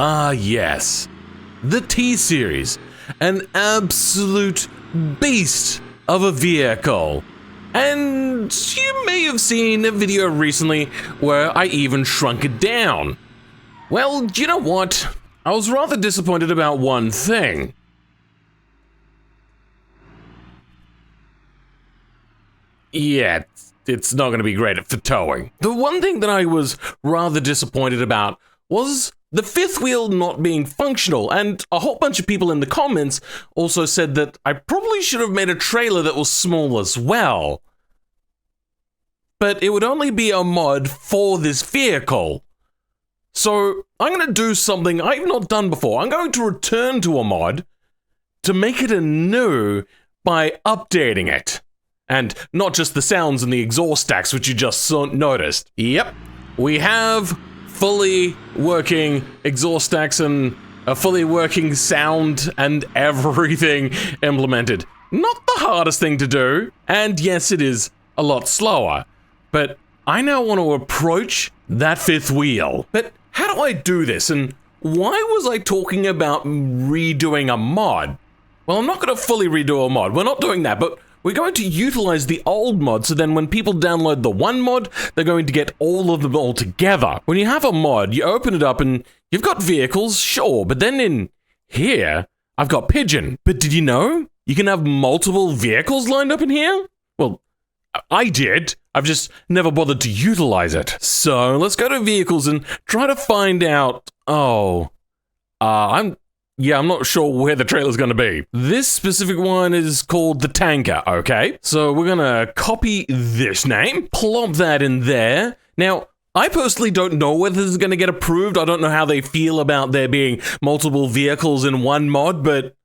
Ah, yes. The T-Series. An absolute beast of a vehicle. And you may have seen a video recently where I even shrunk it down. Well, you know what? I was rather disappointed about one thing. Yeah, it's not going to be great for towing. The one thing that I was rather disappointed about was the fifth wheel not being functional, and a whole bunch of people in the comments also said that I probably should have made a trailer that was small as well. But it would only be a mod for this vehicle. So I'm going to do something I've not done before. I'm going to return to a mod to make it anew by updating it. And not just the sounds and the exhaust stacks, which you just noticed. Yep, we have fully working exhaust stacks and a fully working sound and everything implemented. Not the hardest thing to do, and yes, it is a lot slower. But I now want to approach that fifth wheel. But how do I do this, and why was I talking about redoing a mod? Well, I'm not going to fully redo a mod. We're not doing that, but we're going to utilize the old mod, so then when people download the one mod, they're going to get all of them all together. When you have a mod, you open it up and you've got vehicles, sure, but then in here, I've got Pigeon. But did you know you can have multiple vehicles lined up in here? Well, I did. I've just never bothered to utilize it. So let's go to vehicles and try to find out. I'm not sure where the trailer's going to be. This specific one is called the Tanker, okay? So we're going to copy this name, plop that in there. Now, I personally don't know whether this is going to get approved. I don't know how they feel about there being multiple vehicles in one mod, but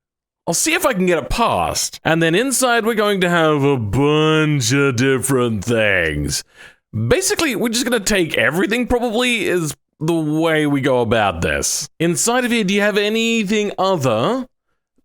I'll see if I can get it passed. And then inside, we're going to have a bunch of different things. Basically, we're just going to take everything, probably, is the way we go about this. Inside of here, do you have anything other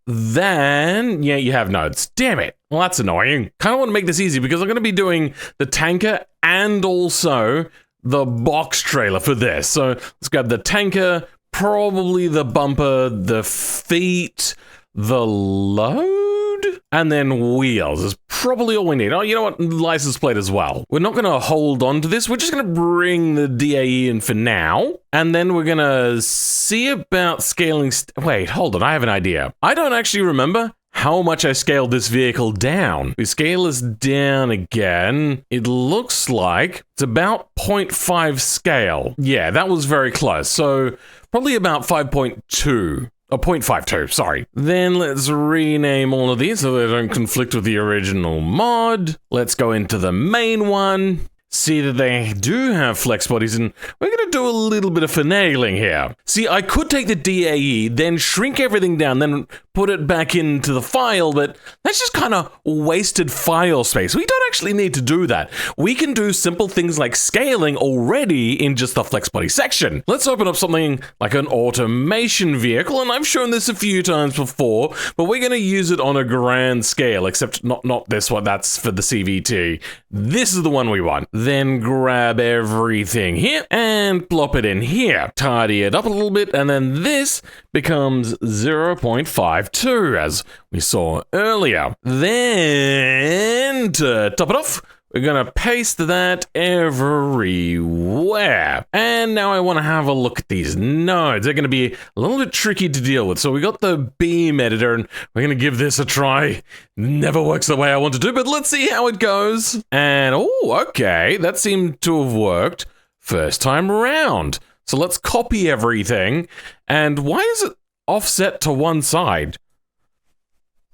than... Yeah, you have nodes. Damn it. Well, that's annoying. Kind of want to make this easy because I'm going to be doing the Tanker and also the box trailer for this. So let's grab the Tanker, probably the bumper, the feet, the load, and then wheels is probably all we need. Oh, you know what? License plate as well. We're not going to hold on to this. We're just going to bring the DAE in for now. And then we're going to see about scaling. Wait, hold on. I have an idea. I don't actually remember how much I scaled this vehicle down. We scale this down again. It looks like it's about 0.5 scale. Yeah, that was very close. So probably about 5.2. Oh, 0.52, sorry. Then let's rename all of these so they don't conflict with the original mod. Let's go into the main one. See that they do have flex bodies, and we're going to do a little bit of finagling here. See, I could take the DAE, then shrink everything down, then put it back into the file, but that's just kind of wasted file space. We don't actually need to do that. We can do simple things like scaling already in just the flex body section. Let's open up something like an automation vehicle, and I've shown this a few times before, but we're going to use it on a grand scale, except not this one, that's for the CVT. This is the one we want. Then grab everything here and plop it in here. Tidy it up a little bit, and then this becomes 0.52, as we saw earlier. Then, to top it off, we're going to paste that everywhere. And now I want to have a look at these nodes. They're going to be a little bit tricky to deal with. So we got the beam editor, and we're going to give this a try. Never works the way I want to do, but let's see how it goes. And, oh, okay, that seemed to have worked first time around. So let's copy everything. And why is it offset to one side?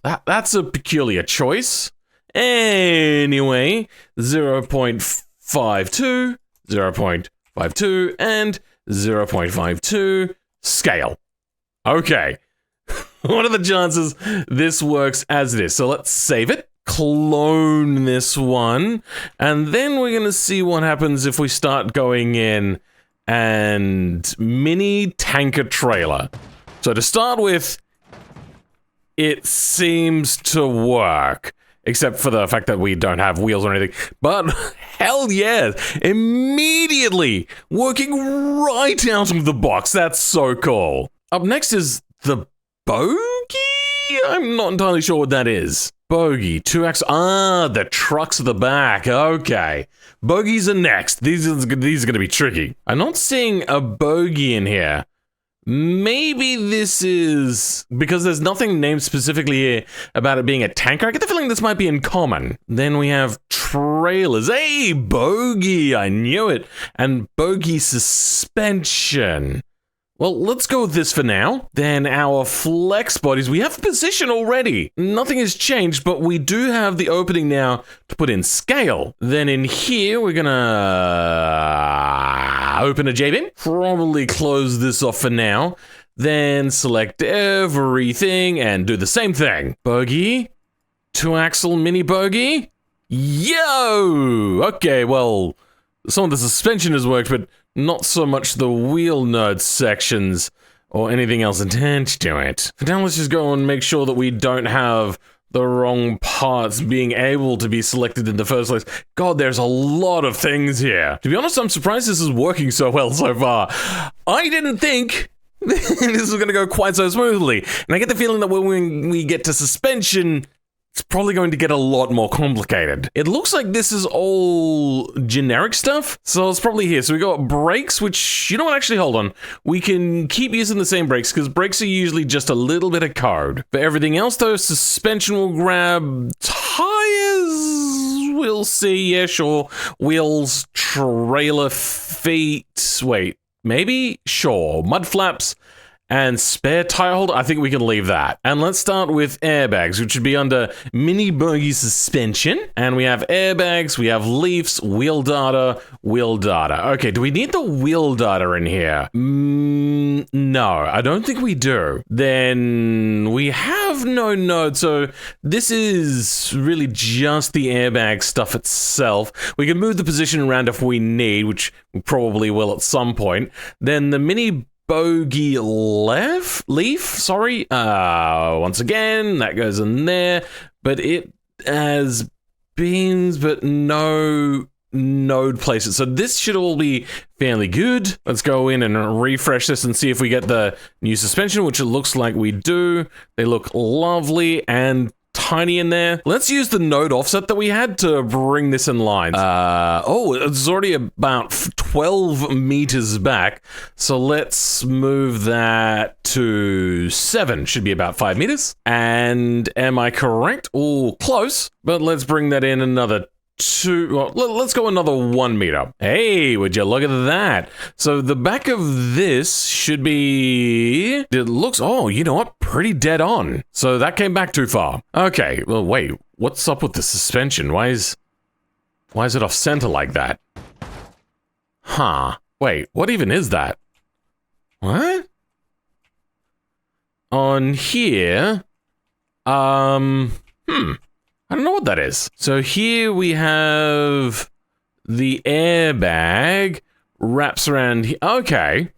That's a peculiar choice. Anyway, 0.52, 0.52, and 0.52 scale. Okay. What are the chances this works as it is? So let's save it, clone this one, and then we're going to see what happens if we start going in and mini tanker trailer. So to start with, it seems to work. except for the fact that we don't have wheels or anything. But hell yeah, immediately working right out of the box. That's so cool. Up next is the bogey? I'm not entirely sure what that is. Bogey, 2X. Ah, the trucks at the back. Okay. Bogies are next. These are going to be tricky. I'm not seeing a bogey in here. Maybe this is because there's nothing named specifically here about it being a tanker. I get the feeling this might be in common. Then we have trailers. Hey, bogey. I knew it. And bogey suspension. Well, let's go with this for now. Then our flex bodies, we have position already. Nothing has changed, but we do have the opening now to put in scale. Then in here, we're gonna open a J-bin. Probably close this off for now. Then select everything and do the same thing. Bogey, 2-axle mini bogey. Yo! Okay, well, some of the suspension has worked, but not so much the wheel node sections or anything else attached to it. For now, let's just go and make sure that we don't have the wrong parts being able to be selected in the first place. God, there's a lot of things here. To be honest, I'm surprised this is working so well so far. I didn't think this was going to go quite so smoothly. And I get the feeling that when we get to suspension, it's probably going to get a lot more complicated. It looks like this is all generic stuff, so it's probably here. So we got brakes, which, you know what, actually, hold on. We can keep using the same brakes, because brakes are usually just a little bit of code. For everything else, though, suspension will grab tires. We'll see, yeah, sure. Wheels, trailer, feet, wait, maybe? Sure. Mud flaps. And spare tire holder, I think we can leave that. And let's start with airbags, which would be under mini bogey suspension. And we have airbags, we have leafs, wheel data, wheel data. Okay, do we need the wheel data in here? No, I don't think we do. Then we have no node, so this is really just the airbag stuff itself. We can move the position around if we need, which we probably will at some point. Then the mini bogey leaf, sorry. Once again, that goes in there, but it has bins, but no node places. So this should all be fairly good. Let's go in and refresh this and see if we get the new suspension, which it looks like we do. They look lovely and tiny in there. Let's use the node offset that we had to bring this in line. Oh, it's already about 12 meters back. So let's move that to 7. Should be about 5 meters. And am I correct? Oh, close. But let's bring that in another 2. Well, let's go another 1 meter. Hey, would you look at that? So the back of this should be, it looks, oh, you know what? Pretty dead on. So that came back too far. Okay, well, wait, what's up with the suspension? Why is it off center like that? Huh. Wait, what even is that? What? On here, I don't know what that is. So here we have the airbag wraps around here. Okay.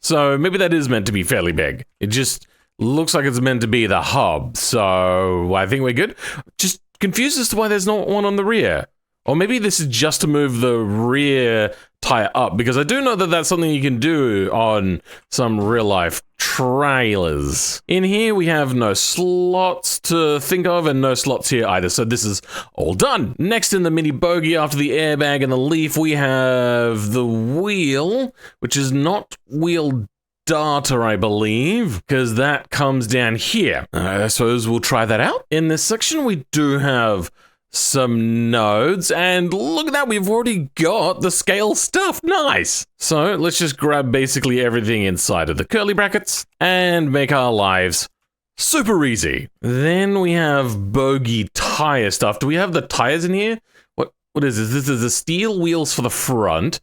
So maybe that is meant to be fairly big. It just looks like it's meant to be the hub. So I think we're good. Just confused as to why there's not one on the rear. Or maybe this is just to move the rear tire up, because I do know that that's something you can do on some real-life trailers. In here, we have no slots to think of, and no slots here either, so this is all done. Next in the mini bogey, after the airbag and the leaf, we have the wheel, which is not wheel data, I believe, because that comes down here. I suppose we'll try that out. In this section, we do have some nodes, and look at that, we've already got the scale stuff. Nice. So let's just grab basically everything inside of the curly brackets and make our lives super easy. Then we have bogey tire stuff. Do we have the tires in here? What is this? This is the steel wheels for the front.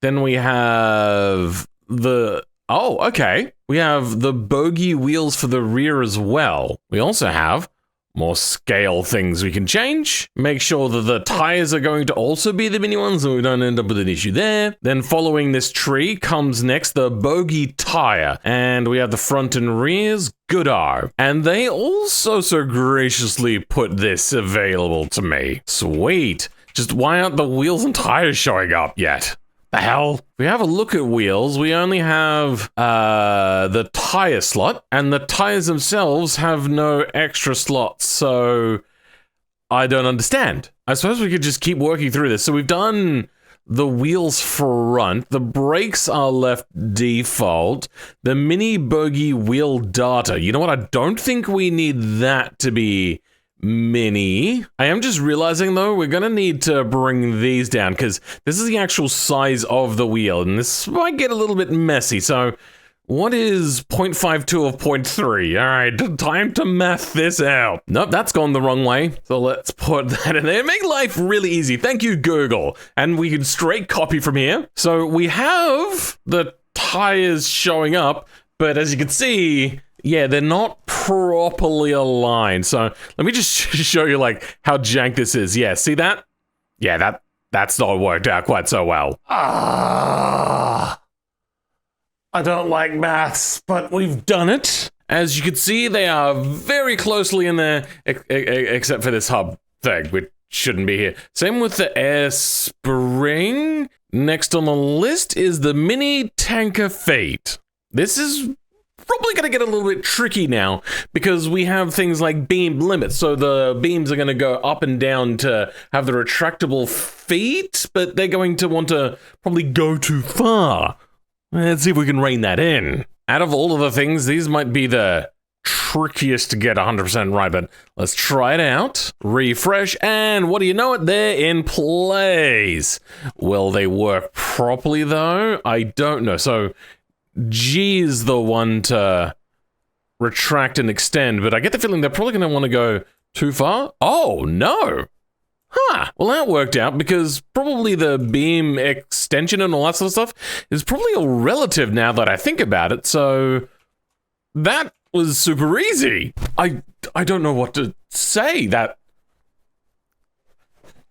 Then we have the, oh, okay. We have the bogey wheels for the rear as well. We also have more scale things we can change. Make sure that the tires are going to also be the mini ones so we don't end up with an issue there. Then following this tree comes next the bogey tire. And we have the front and rears. Good-o. And they also so graciously put this available to me. Sweet. Just why aren't the wheels and tires showing up yet? The hell? If we have a look at wheels, we only have the tire slot, and the tires themselves have no extra slots, so I don't understand. I suppose we could just keep working through this. So we've done the wheels front, the brakes are left default, the mini bogey wheel data. You know what? I don't think we need that to be mini. I am just realizing though, we're gonna need to bring these down because this is the actual size of the wheel and this might get a little bit messy. So what is 0.52 of 0.3? All right, time to math this out. Nope, that's gone the wrong way. So let's put that in there. Make life really easy. Thank you, Google. And we can straight copy from here. So we have the tires showing up, but as you can see, yeah, they're not properly aligned. So let me just show you like how jank this is. Yeah, see that? Yeah, that's not worked out quite so well. I don't like maths, but we've done it. As you can see, they are very closely in there, except for this hub thing, which shouldn't be here. Same with the air spring. Next on the list is the mini tanker feet. This is probably going to get a little bit tricky now because we have things like beam limits. So the beams are going to go up and down to have the retractable feet, but they're going to want to probably go too far. Let's see if we can rein that in. Out of all of the things, these might be the trickiest to get 100% right, but let's try it out. Refresh, and what do you know it? They're in place. Will they work properly though? I don't know. So G is the one to retract and extend, but I get the feeling they're probably going to want to go too far. Oh, no. Huh. Well, that worked out because probably the beam extension and all that sort of stuff is probably all relative now that I think about it, so that was super easy. I don't know what to say. That,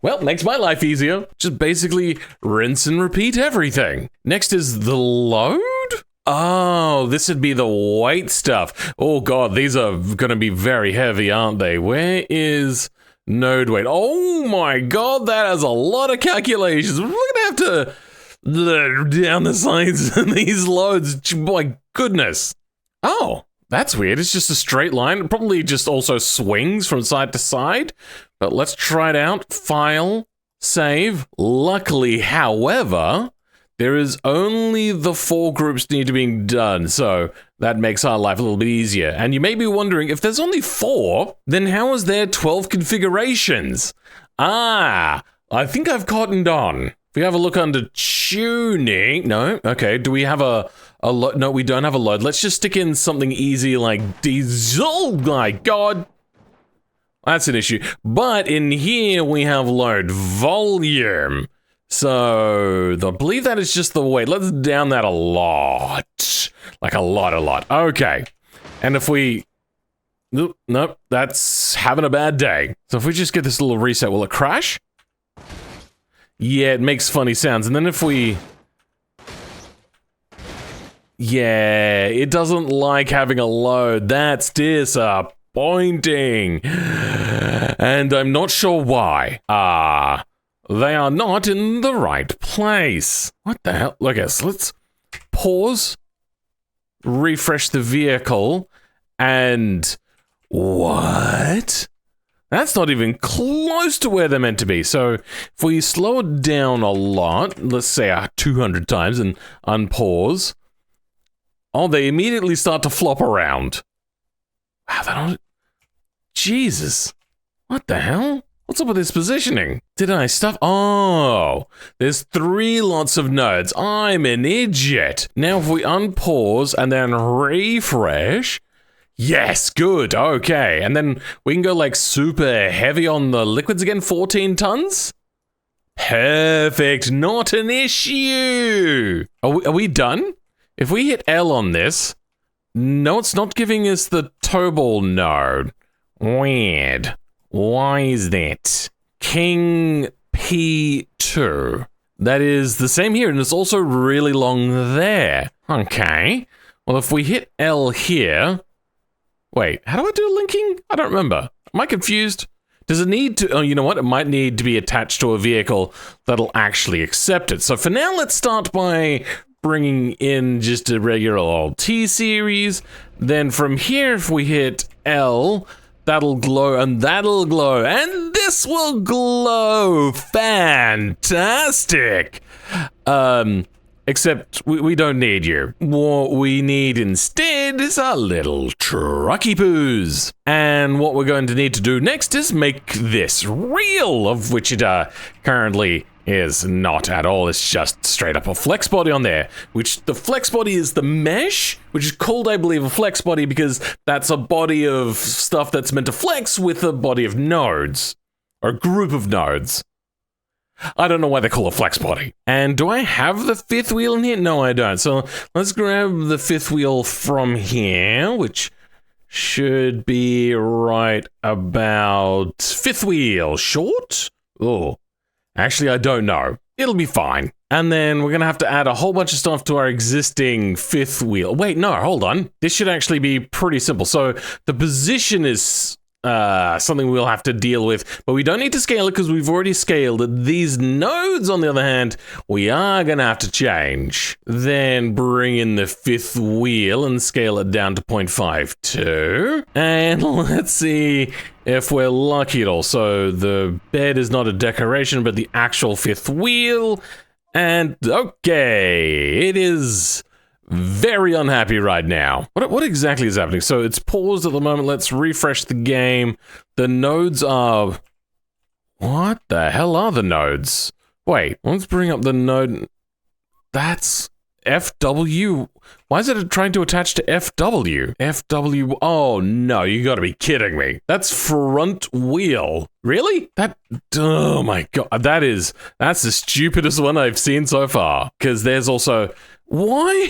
well, makes my life easier. Just basically rinse and repeat everything. Next is the load. Oh, this would be the weight stuff. Oh god, these are gonna be very heavy, aren't they? Where is node weight? Oh my god, that has a lot of calculations. We're gonna have to down the sides of these loads. My goodness. Oh, that's weird. It's just a straight line. It probably just also swings from side to side. But let's try it out. File, save. Luckily, however, there is only the 4 groups need to be done, so that makes our life a little bit easier. And you may be wondering, if there's only 4, then how is there 12 configurations? Ah, I think I've cottoned on. If we have a look under tuning, no, okay, do we have a load? No, we don't have a load. Let's just stick in something easy like diesel. Oh my god. That's an issue. But in here we have load volume. So, I believe that is just the weight. Let's down that a lot. Like a lot. Okay. And if we... Nope, that's having a bad day. So if we just get this little reset, will it crash? Yeah, it makes funny sounds. And then if we... Yeah, it doesn't like having a load. That's disappointing. And I'm not sure why. They are not in the right place. What the hell? Look at us. Let's pause, refresh the vehicle, and what? That's not even close to where they're meant to be. So if we slow it down a lot, let's say 200 times and unpause, oh, they immediately start to flop around. Wow, they don't... Jesus. What the hell? What's up with this positioning? Did I stuff? Oh, there's 3 lots of nodes. I'm an idiot. Now if we unpause and then refresh. Yes, good, okay. And then we can go like super heavy on the liquids again, 14 tons? Perfect, not an issue. Are we done? If we hit L on this, no, it's not giving us the tow ball node. Weird. Why is that? King P2. That is the same here, and it's also really long there. Okay. Well, if we hit L here... Wait, how do I do linking? I don't remember. Am I confused? Does it need to... Oh, you know what? It might need to be attached to a vehicle that'll actually accept it. So for now, let's start by bringing in just a regular old T-series. Then from here, if we hit L... That'll glow, and that'll glow, and this will glow! Fantastic! Except we don't need you. What we need instead is a little trucky poos. And what we're going to need to do next is make this real, of which it currently is not at all. It's just straight up a flex body on there, which the flex body is the mesh, which is called, I believe, a flex body because that's a body of stuff that's meant to flex with a body of nodes, or a group of nodes. I don't know why they call it flex body. And do I have the fifth wheel in here? No, I don't. So let's grab the fifth wheel from here, which should be right about fifth wheel short. Oh. Actually, I don't know. It'll be fine. And then we're going to have to add a whole bunch of stuff to our existing fifth wheel. Wait, no, hold on. This should actually be pretty simple. So the position is something we'll have to deal with, but we don't need to scale it because we've already scaled it. These nodes, on the other hand, we are going to have to change. Then bring in the fifth wheel and scale it down to 0.52. And let's see if we're lucky at all. So the bed is not a decoration, but the actual fifth wheel. And okay, it is very unhappy right now. What exactly is happening? So it's paused at the moment. Let's refresh the game. The nodes are... What the hell are the nodes? Wait, let's bring up the node. That's FW. Why is it trying to attach to FW? FW. Oh no, you gotta be kidding me. That's front wheel. Really? Oh my god. That's the stupidest one I've seen so far. Because there's also... Why?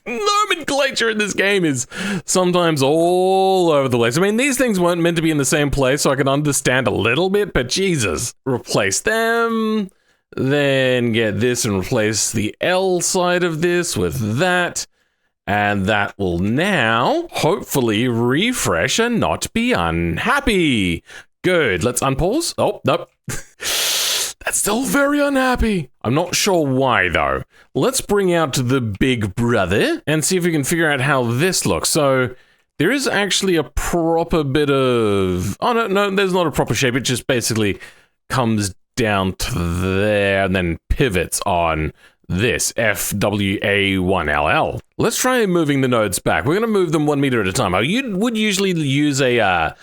Nomenclature in this game is sometimes all over the place. I mean, these things weren't meant to be in the same place, so I can understand a little bit, but Jesus. Replace them, then get this and replace the L side of this with that, and that will now hopefully refresh and not be unhappy. Good, let's unpause. Oh, nope. That's still very unhappy. I'm not sure why, though. Let's bring out the big brother and see if we can figure out how this looks. So there is actually a proper bit of... Oh, no, there's not a proper shape. It just basically comes down to there and then pivots on this FWA1LL. Let's try moving the nodes back. We're going to move them 1 meter at a time. You would usually use a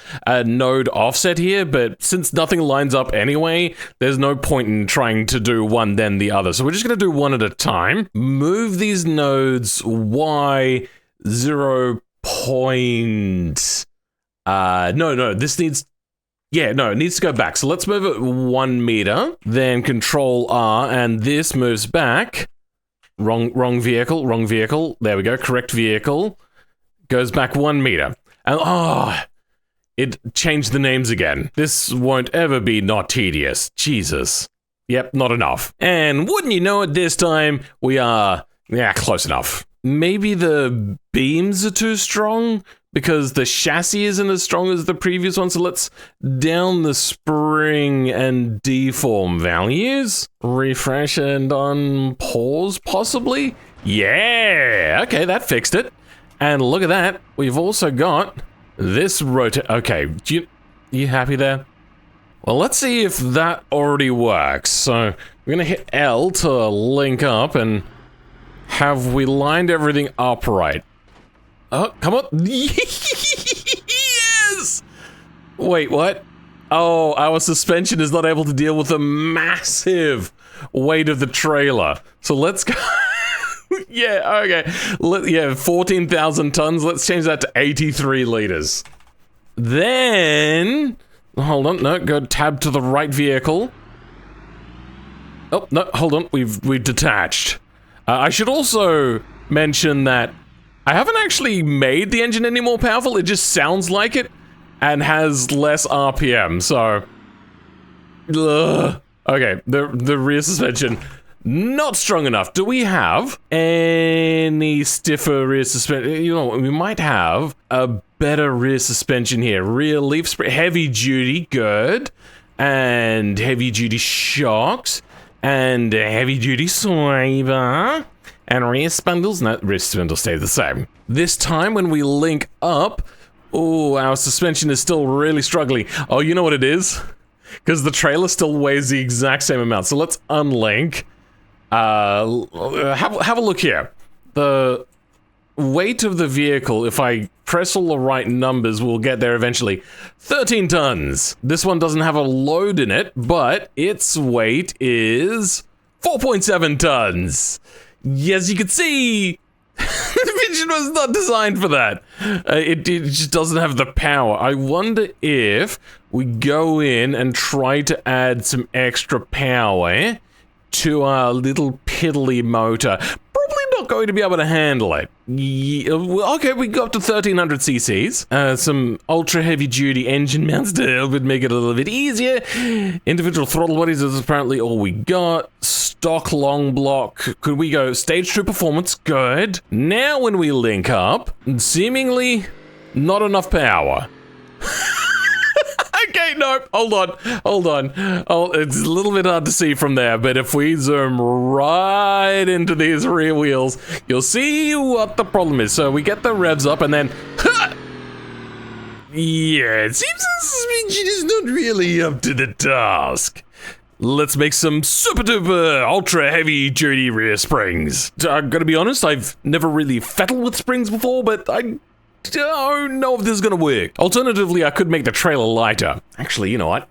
node offset here, but since nothing lines up anyway, there's no point in trying to do one then the other. So we're just going to do one at a time. Move these nodes Y 0. No, this needs... Yeah, no, it needs to go back. So let's move it 1 meter, then Control R, and this moves back. Wrong vehicle. There we go, correct vehicle. Goes back 1 meter. And it changed the names again. This won't ever be not tedious. Jesus. Yep, not enough. And wouldn't you know it, this time, we are, close enough. Maybe the beams are too strong? Because the chassis isn't as strong as the previous one, so let's down the spring and deform values. Refresh and unpause, possibly? Yeah! Okay, that fixed it. And look at that, we've also got this rotate. Okay, you happy there? Well, let's see if that already works. So, we're gonna hit L to link up, and have we lined everything up right? Oh, come on. Yes! Wait, what? Oh, our suspension is not able to deal with the massive weight of the trailer. So let's go. Yeah, okay. 14,000 tons. Let's change that to 83 liters. Then, hold on. No, go tab to the right vehicle. Oh, no, hold on. We've detached. I should also mention that I haven't actually made the engine any more powerful. It just sounds like it. and has less RPM, so... Ugh. Okay, the rear suspension, not strong enough. Do we have any stiffer rear suspension? You know, we might have a better rear suspension here. Rear leaf spring, heavy duty, good. And heavy duty shocks. And heavy duty swivel. And rear spindles, no, rear spindles stay the same. This time when we link up, oh, our suspension is still really struggling. Oh, you know what it is? Because the trailer still weighs the exact same amount. So let's unlink. Have a look here. The weight of the vehicle, if I press all the right numbers, we'll get there eventually. 13 tons. This one doesn't have a load in it, but its weight is 4.7 tons. Yes, you can see the engine was not designed for that. It just doesn't have the power. I wonder if we go in and try to add some extra power to our little piddly motor. Probably not going to be able to handle it. Yeah, okay, we go up to 1300 cc's. Some ultra heavy duty engine mounts to help it make it a little bit easier. Individual throttle bodies is apparently all we got. Stock long block. Could we go stage 2 performance? Good. Now when we link up, seemingly not enough power. Okay, no, hold on. Oh, it's a little bit hard to see from there, but if we zoom right into these rear wheels, you'll see what the problem is. So we get the revs up and then, yeah, it seems the suspension is not really up to the task. Let's make some super duper ultra heavy duty rear springs. I'm gonna be honest, I've never really fettled with springs before, but I don't know if this is gonna work. Alternatively, I could make the trailer lighter. Actually, you know what?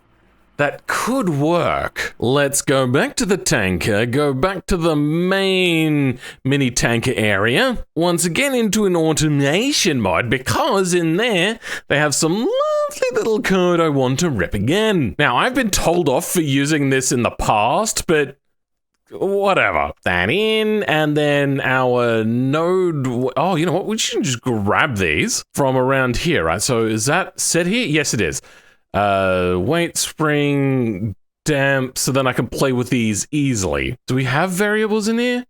That could work. Let's go back to the tanker, go back to the main mini tanker area, once again into an automation mod, because in there, they have some lovely little code I want to rip again. Now, I've been told off for using this in the past, but whatever. That in, and then our node... Oh, you know what? We should just grab these from around here, right? So is that set here? Yes, it is. Weight, spring, damp, so then I can play with these easily. Do we have variables in here?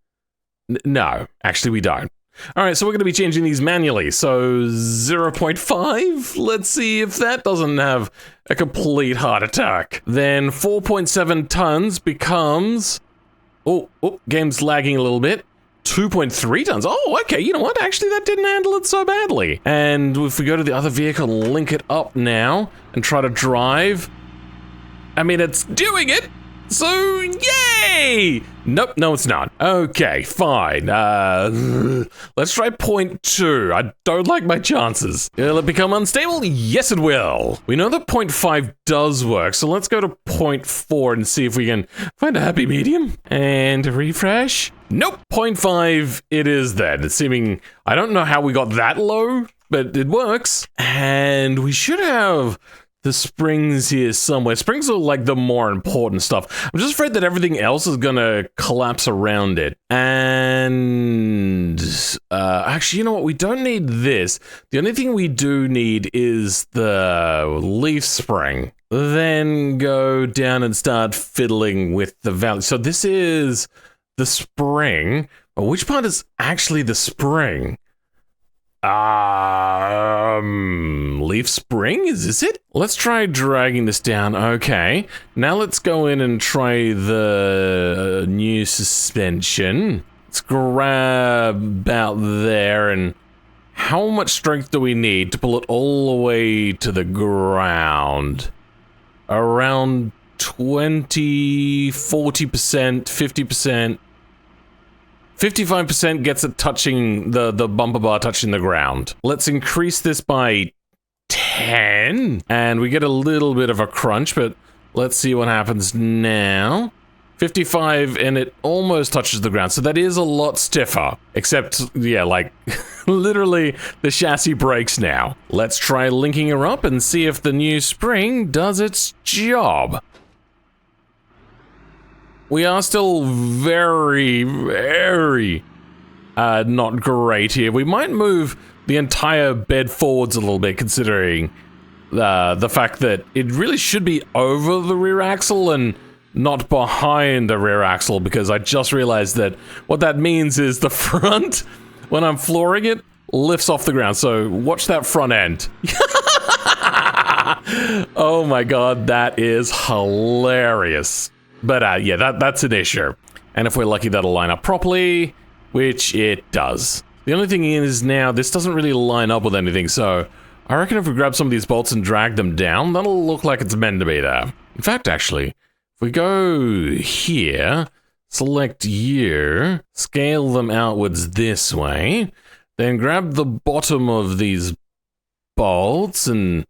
No, actually we don't. All right, so we're going to be changing these manually. So 0.5, let's see if that doesn't have a complete heart attack. Then 4.7 tons becomes... Oh, game's lagging a little bit. 2.3 tons. Oh, okay, you know what? Actually, that didn't handle it so badly. And if we go to the other vehicle and link it up now and try to drive, I mean, it's doing it. So, yay! Nope, no, it's not. Okay, fine. Let's try 0.2. I don't like my chances. Will it become unstable? Yes, it will. We know that 0.5 does work, so let's go to 0.4 and see if we can find a happy medium. And refresh. Nope, 0.5 it is then. It's seeming... I don't know how we got that low, but it works. And we should have... the springs here somewhere. Springs are like the more important stuff. I'm just afraid that everything else is gonna collapse around it. And actually, you know what? We don't need this. The only thing we do need is the leaf spring. Then go down and start fiddling with the value. So this is the spring. Which part is actually the spring? Leaf spring? Is this it? Let's try dragging this down. Okay. Now let's go in and try the new suspension. Let's grab about there, and how much strength do we need to pull it all the way to the ground? Around 20, 40%, 50%. 55% gets it touching the bumper bar touching the ground. Let's increase this by 10, and we get a little bit of a crunch, but let's see what happens now. 55, and it almost touches the ground, so that is a lot stiffer. Except, yeah, like, literally, the chassis breaks now. Let's try linking her up and see if the new spring does its job. We are still very, very not great here. We might move the entire bed forwards a little bit, considering the fact that it really should be over the rear axle and not behind the rear axle, because I just realized that what that means is the front, when I'm flooring it, lifts off the ground. So watch that front end. Oh my god, that is hilarious. But yeah, that's an issue. And if we're lucky, that'll line up properly, which it does. The only thing is now, this doesn't really line up with anything, so I reckon if we grab some of these bolts and drag them down, that'll look like it's meant to be there. In fact, actually, if we go here, select you, scale them outwards this way, then grab the bottom of these bolts and,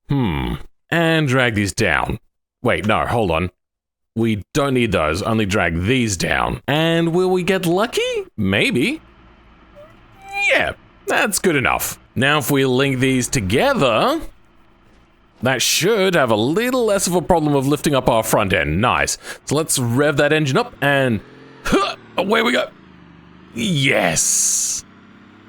and drag these down. Wait, no, hold on. We don't need those, only drag these down. And will we get lucky? Maybe. Yeah, that's good enough. Now if we link these together, that should have a little less of a problem of lifting up our front end. Nice. So let's rev that engine up and away we go. Yes.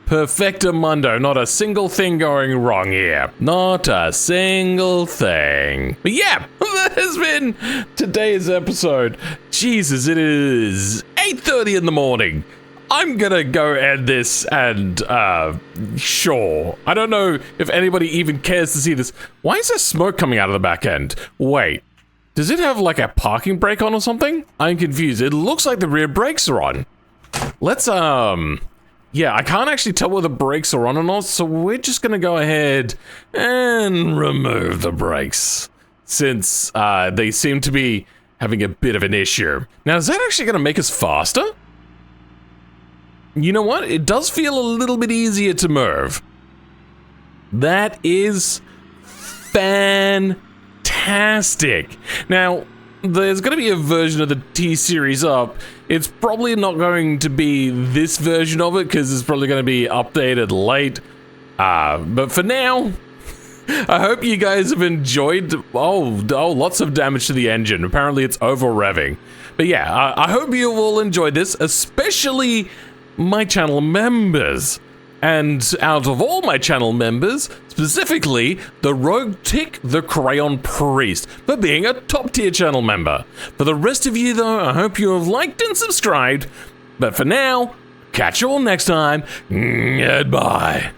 Perfectamundo. Not a single thing going wrong here. Not a single thing. But yeah, that has been today's episode. Jesus, it is 8:30 in the morning. I'm gonna go end this and, sure. I don't know if anybody even cares to see this. Why is there smoke coming out of the back end? Wait, does it have like a parking brake on or something? I'm confused. It looks like the rear brakes are on. Let's, yeah, I can't actually tell whether the brakes are on or not, so we're just gonna go ahead and remove the brakes, since, they seem to be having a bit of an issue. Now, is that actually gonna make us faster? You know what? It does feel a little bit easier to move. That is fantastic. Now, there's going to be a version of the T-Series up. It's probably not going to be this version of it, because it's probably going to be updated late. But for now, I hope you guys have enjoyed. Oh, lots of damage to the engine. Apparently it's over-revving. But yeah, I hope you all enjoyed this, especially my channel members. And out of all my channel members, specifically the Rogue Tick the Crayon Priest, for being a top tier channel member. For the rest of you though, I hope you have liked and subscribed. But for now, catch you all next time. Goodbye.